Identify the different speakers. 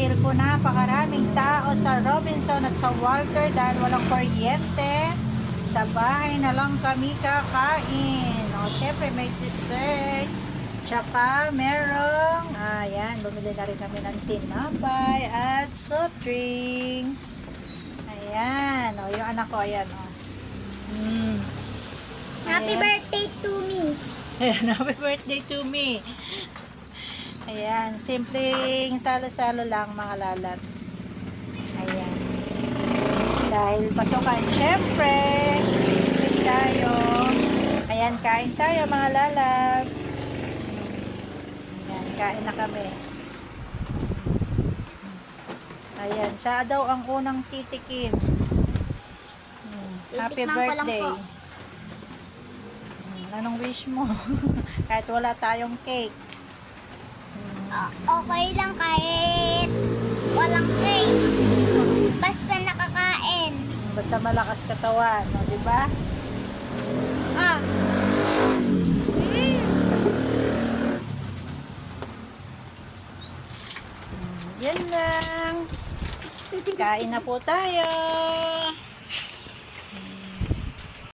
Speaker 1: dahil po napakaraming tao sa Robinson at sa Walker dahil walang kuryente. Sa bahay na lang kami kakain. O, syempre may dessert. Tsaka merong, ayan, bumili na rin kami ng tinapay at soft drinks. Ayan, o, yung anak ko, ayan, o.
Speaker 2: Happy birthday to me.
Speaker 1: Ayan, happy birthday to me. Ayan, simpleng salo-salo lang mga lalabs. Ayan. Dahil pasukan, syempre, kain tayo. Ayan, kain tayo mga lalabs. Ayan, kain na kami. Ayan, siya daw ang unang titikim. Happy
Speaker 2: Titikman ko lang
Speaker 1: birthday.
Speaker 2: po.
Speaker 1: Anong wish mo? Kahit wala tayong cake.
Speaker 2: Okay lang kahit walang cake. Basta nakakain.
Speaker 1: Basta malakas katawan, no, di ba?
Speaker 2: Ah.
Speaker 1: Yan lang. Kain na po tayo.